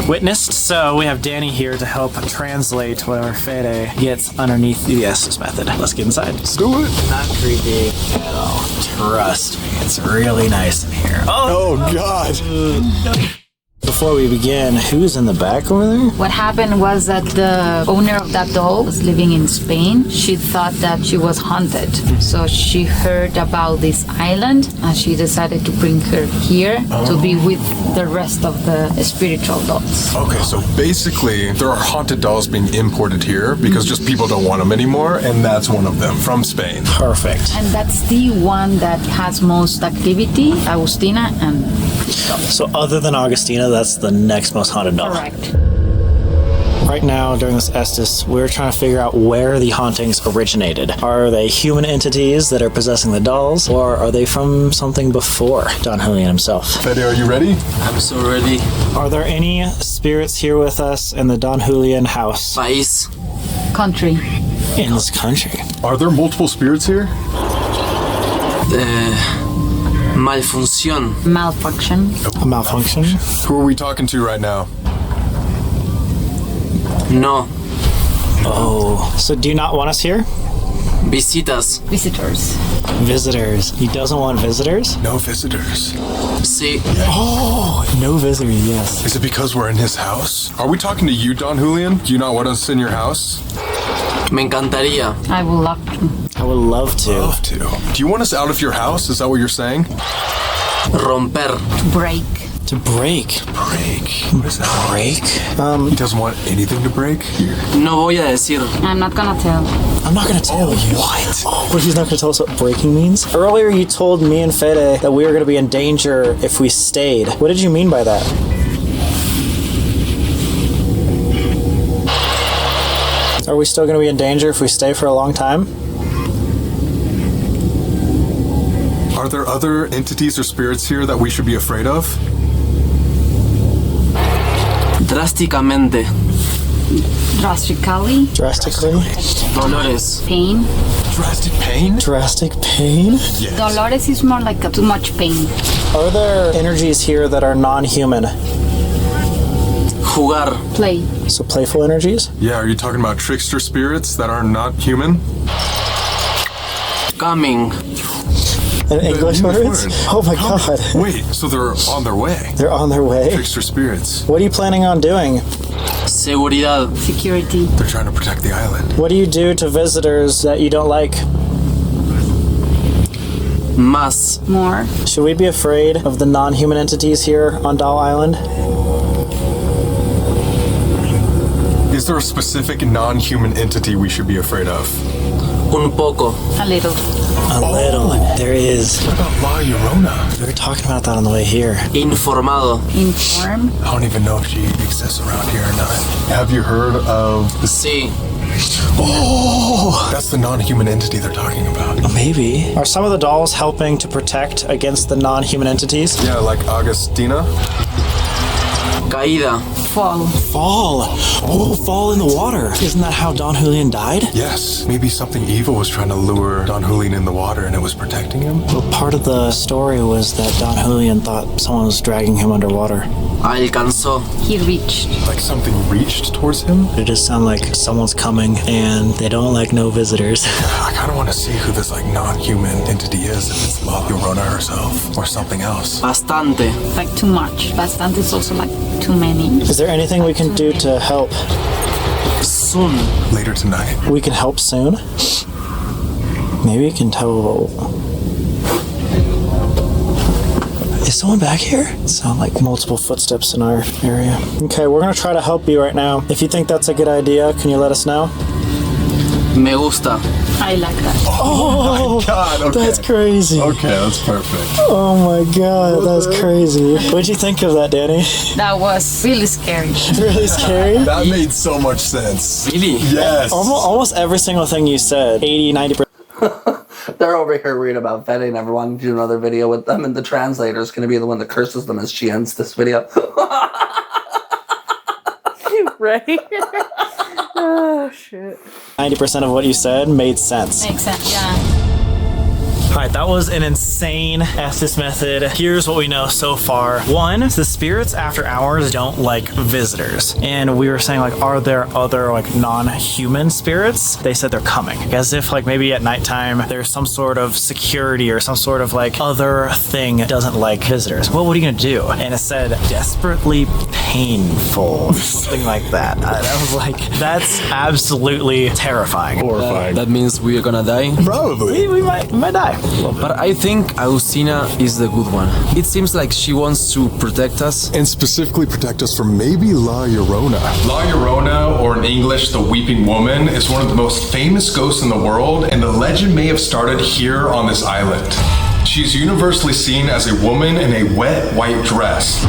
witnessed. So we have Danny here to help translate whatever Fede gets underneath the Estes method. Let's get inside. Let's do it. Not creepy at all. Trust me, it's really nice in here. Oh, God. Before we begin, who's in the back over there? What happened was that the owner of that doll was living in Spain. She thought that she was haunted. So she heard about this island and she decided to bring her here to be with the rest of the spiritual dolls. Okay, so basically, there are haunted dolls being imported here because just people don't want them anymore, and that's one of them from Spain. Perfect. And that's the one that has most activity, Agustina and So other than Augustina, that's the next most haunted doll. correct. Right now, during this Estes, we're trying to figure out where the hauntings originated. Are they human entities that are possessing the dolls, or are they from something before Don Julian himself? Fede, are you ready? I'm so ready. Are there any spirits here with us in the Don Julian house País. Country. in this country? Are there multiple spirits here? Malfunción. Malfunction. A malfunction? Who are we talking to right now? No. Oh, so do you not want us here? Visitas. Visitors. Visitors. He doesn't want visitors? No visitors. Sí. Oh, no visitors, yes. Is it because we're in his house? Are we talking to you, Don Julian? Do you not want us in your house? Me encantaría. I would love to. I would love to. Love to. Do you want us out of your house? Is that what you're saying? Romper. Break. To break. Break. What is that? Break? He doesn't want anything to break? No voy a decir. I'm not gonna tell. I'm not gonna tell you. What? Oh, but he's not gonna tell us what breaking means? Earlier you told me and Fede that we were gonna be in danger if we stayed. What did you mean by that? Are we still gonna be in danger if we stay for a long time? Are there other entities or spirits here that we should be afraid of? Drásticamente. Drastically. Drastically? Dolores. Pain. Drastic pain? Drastic pain? Yes. Dolores is more like too much pain. Are there energies here that are non-human? Jugar. Play. So playful energies? Yeah, are you talking about trickster spirits that are not human? Coming. In English words? word. Oh my god. Wait, so they're on their way? They're on their way? Trickster spirits. What are you planning on doing? Seguridad. Security. They're trying to protect the island. What do you do to visitors that you don't like? Más. More. Should we be afraid of the non-human entities here on Doll Island? Is there a specific non-human entity we should be afraid of? Un poco. A little. A little. There is. What about La Llorona? We were talking about that on the way here. Informado. Inform. I don't even know if she exists around here or not. Have you heard of the... Sí. Oh! That's the non-human entity they're talking about. Maybe. Are some of the dolls helping to protect against the non-human entities? Yeah, like Augustina. Caída. Fall. Fall. Oh, fall in the water. Isn't that how Don Julian died? Yes, maybe something evil was trying to lure Don Julian in the water and it was protecting him. Well, part of the story was that Don Julian thought someone was dragging him underwater. Alcanzó. He reached. Like something reached towards him. It just sounds like someone's coming and they don't like no visitors. I kind of want to see who this like non-human entity is. If it's La Llorona herself or something else. Bastante. Like too much. Bastante is also like too many. Is there anything we can do to help? Soon. Later tonight. We can help soon? Maybe we can tell... Is someone back here? Sound like multiple footsteps in our area. Okay, we're gonna try to help you right now. If you think that's a good idea, can you let us know? Me gusta. I like that. Oh my God, okay. That's crazy. Okay, that's perfect. Oh my God, that's crazy. What'd you think of that, Danny? That was really scary. Really scary? That made so much sense. Really? Yes. Almost every single thing you said, 80, 90%. They're over here reading about Fede and everyone to do another video with them, and the translator is going to be the one that curses them as she ends this video. Right? Oh, shit. 90% of what you said made sense. Makes sense, yeah. Alright, that was an insane Estes method. Here's what we know so far. One, the spirits after hours don't like visitors. And we were saying, like, are there other, like, non-human spirits? They said they're coming. As if, like, maybe at nighttime there's some sort of security or some sort of, like, other thing that doesn't like visitors. Well, what are you gonna do? And it said, desperately painful. Something like that. I was like, that's absolutely terrifying. Horrifying. That means we are gonna die. Probably. We might die. But I think Agustina is the good one. It seems like she wants to protect us. And specifically protect us from maybe La Llorona. La Llorona, or in English, the Weeping Woman, is one of the most famous ghosts in the world, and the legend may have started here on this island. She's universally seen as a woman in a wet white dress,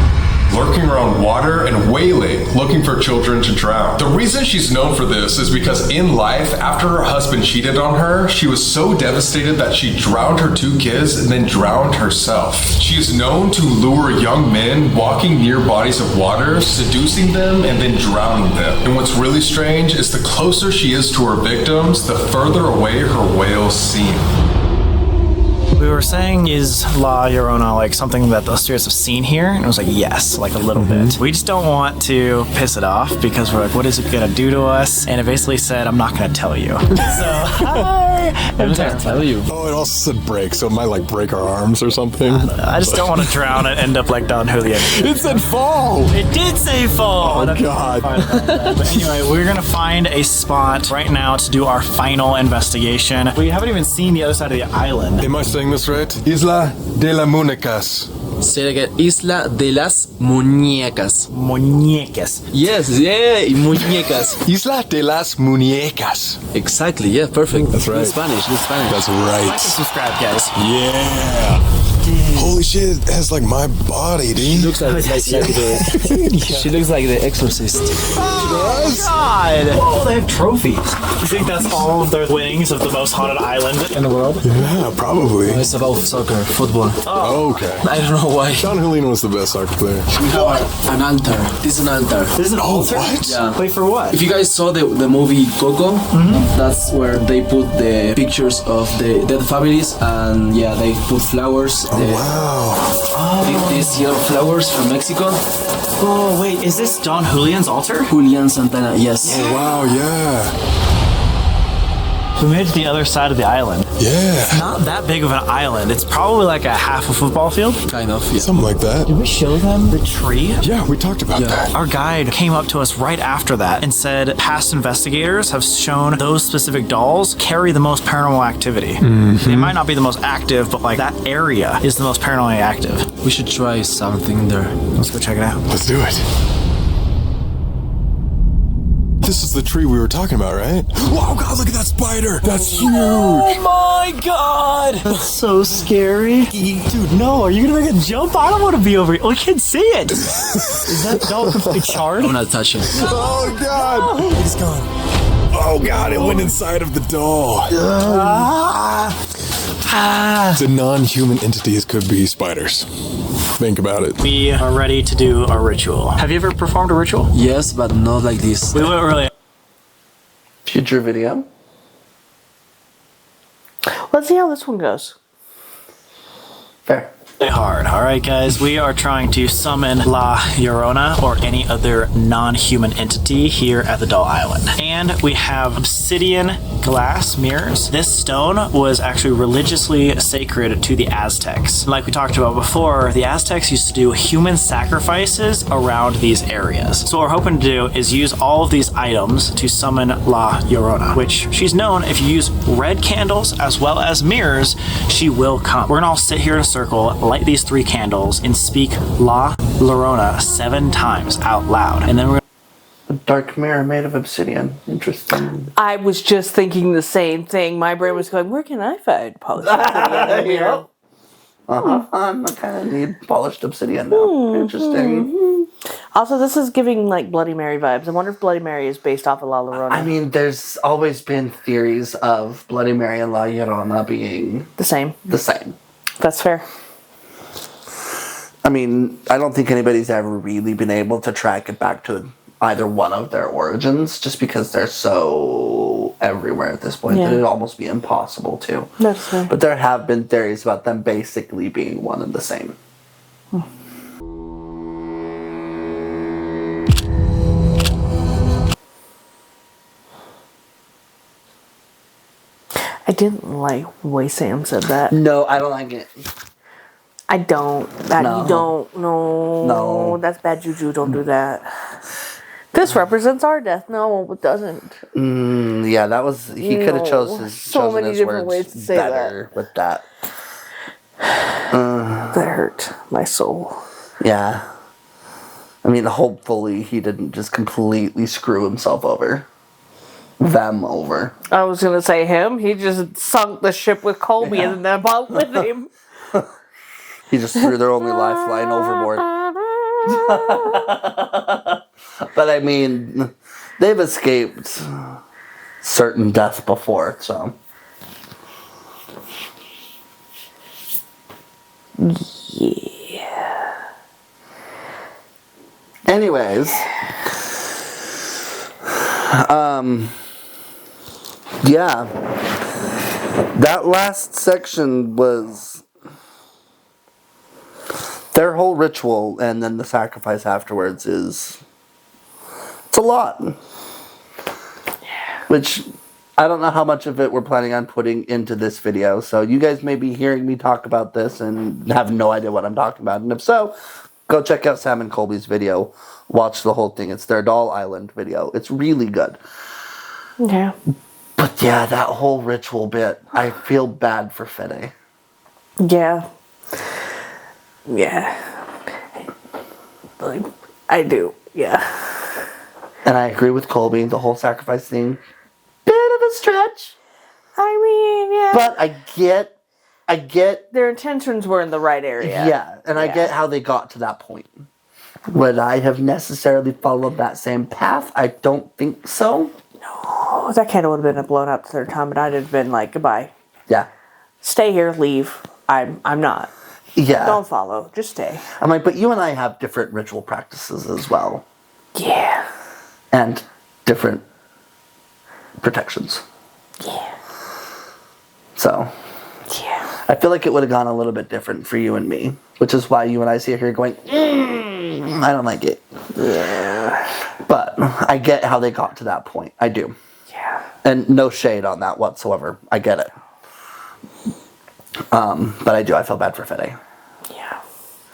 lurking around water and wailing, looking for children to drown. The reason she's known for this is because in life, after her husband cheated on her, she was so devastated that she drowned her 2 kids and then drowned herself. She is known to lure young men walking near bodies of water, seducing them and then drowning them. And what's really strange is the closer she is to her victims, the further away her wails seem. We were saying, is La Llorona like something that the spirits have seen here? And it was like, yes, like a little bit. We just don't want to piss it off because we're like, what is it gonna do to us? And it basically said, I'm not gonna tell you. So, hi! I'm gonna tell you. Oh, it also said break, so it might like break our arms or something. I just don't want to drown and end up like Don Julian. It said fall! It did say fall! Oh, God. But anyway, we're gonna find a spot right now to do our final investigation. We haven't even seen the other side of the island. Am I saying this right? Isla de las Muñecas. Say it again. Isla de las Muñecas. Muñecas. Yes, yeah, muñecas. Isla de las Muñecas. Exactly, yeah, perfect. That's right. In Spanish, in Spanish. That's Like and right. subscribe, guys. Yeah. Holy shit, it has like my body, dude. Looks like she looks like the Exorcist. God! Oh, they have trophies. You think that's all of their winnings of the most haunted island in the world? Yeah, probably. It's about soccer, football. Okay. I don't know why. Don Julian was the best soccer player. We have an altar. This is an altar. This is an altar? What? Yeah. Wait, for what? If you guys saw the movie Coco, that's where they put the pictures of the dead families, and yeah, they put flowers. Wow. These yellow flowers from Mexico. Oh, wait, is this Don Julian's altar? Julian Santana, yes. Wow, yeah. We made it to the other side of the island. Yeah. Not that big of an island. It's probably like a half a football field. Kind of, yeah. Something like that. Did we show them the tree? Yeah, we talked about that. Our guide came up to us right after that and said past investigators have shown those specific dolls carry the most paranormal activity. It might not be the most active, but like that area is the most paranormally active. We should try something there. Let's go check it out. Let's do it. This is the tree we were talking about, right? Wow, God, look at that spider. That's huge. Oh my god! That's so scary. Dude, no, are you gonna make it jump? I don't want to be over here. We can't see it. Is that doll completely charred? I'm not touching. Oh, God. He's gone. Oh, God, it went inside of the doll. The non-human entities could be spiders. Think about it. We are ready to do a ritual. Have you ever performed a ritual? Yes, but not like this. We went really. Future video. Let's see how this one goes. Fair. Hard. Alright guys, we are trying to summon La Llorona or any other non-human entity here at the Doll Island. And we have obsidian glass mirrors. This stone was actually religiously sacred to the Aztecs. Like we talked about before, the Aztecs used to do human sacrifices around these areas. So what we're hoping to do is use all of these items to summon La Llorona, which she's known if you use red candles as well as mirrors, she will come. We're gonna all sit here in a circle, light these 3 candles, and speak La Llorona 7 times out loud. And then we're Dark mirror made of obsidian. Interesting. I was just thinking the same thing. My brain was going, where can I find polished obsidian? Yep. I kind of need polished obsidian now. Interesting. Also, this is giving like Bloody Mary vibes. I wonder if Bloody Mary is based off of La Llorona. I mean, there's always been theories of Bloody Mary and La Llorona being the same. That's fair. I mean, I don't think anybody's ever really been able to track it back to either one of their origins, just because they're so everywhere at this point that it'd almost be impossible to. That's fair. But there have been theories about them basically being one and the same. I didn't like the way Sam said that. No, I don't like it. I don't. You don't. No. That's bad juju. Don't do that. This represents our death. No, it doesn't. Yeah, that was... He could have chosen his different words ways to say better with that. That hurt my soul. Yeah. I mean, hopefully he didn't just completely screw himself over. Them over. I was going to say him. He just sunk the ship with Colby and then boat with him. He just threw their only lifeline overboard. But I mean, they've escaped certain death before, so. Yeah. Anyways. Yeah. That last section was their whole ritual, and then the sacrifice afterwards it's a lot. Which I don't know how much of it we're planning on putting into this video, so you guys may be hearing me talk about this and have no idea what I'm talking about, and if so, go check out Sam and Colby's video. Watch the whole thing. It's their Doll Island video. It's really good. Yeah. But yeah, that whole ritual bit, I feel bad for Fede. Yeah. Yeah. I do. Yeah. And I agree with Colby. The whole sacrifice thing, bit of a stretch. I mean, yeah. But I get... Their intentions were in the right area. Yeah, and I get how they got to that point. Would I have necessarily followed that same path? I don't think so. No, that kind of would have been a blown up third time, but I'd have been like, goodbye. Yeah. Stay here, leave. I'm not. Yeah. Don't follow. Just stay. I'm like, but you and I have different ritual practices as well. Yeah. And different protections. Yeah. So. Yeah. I feel like it would have gone a little bit different for you and me, which is why you and I sit here going, I don't like it. Yeah. But I get how they got to that point. I do. Yeah. And no shade on that whatsoever. I get it. But I do. I feel bad for Fede. Yeah.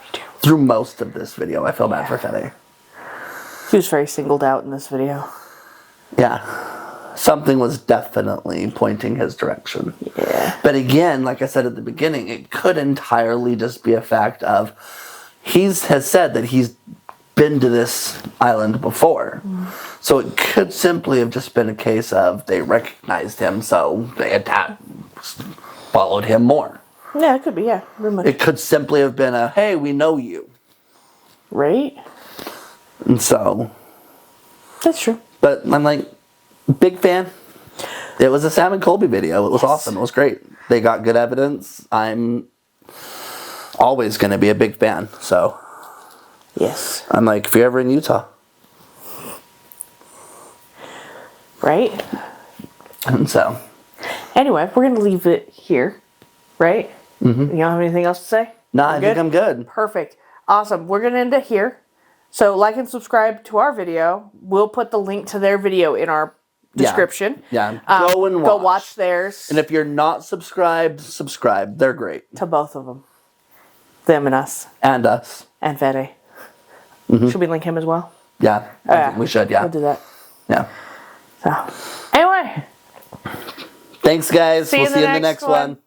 Me too. Through most of this video, I feel bad for Fede. He was very singled out in this video. Yeah. Something was definitely pointing his direction. Yeah. But again, like I said at the beginning, it could entirely just be a fact of has said that he's been to this island before. So it could simply have just been a case of they recognized him, so they followed him more. Yeah, it could be, yeah. Very much. It could simply have been a, hey, we know you. Right? And so. That's true. But I'm like, big fan. It was a Sam and Colby video. It was awesome. It was great. They got good evidence. I'm always going to be a big fan. So. Yes. I'm like, if you're ever in Utah. Right? And so. Anyway, we're going to leave it here. Right? Mm-hmm. You don't have anything else to say? No, I think I'm good. Perfect. Awesome. We're going to end it here. So like and subscribe to our video. We'll put the link to their video in our description. Yeah. Go and watch. Go watch theirs. And if you're not subscribed, subscribe. They're great. To both of them. Them and us. And us. And Fede. Mm-hmm. Should we link him as well? Yeah. I think we should, yeah. We'll do that. Yeah. So, anyway. Thanks, guys. We'll see you in the next one.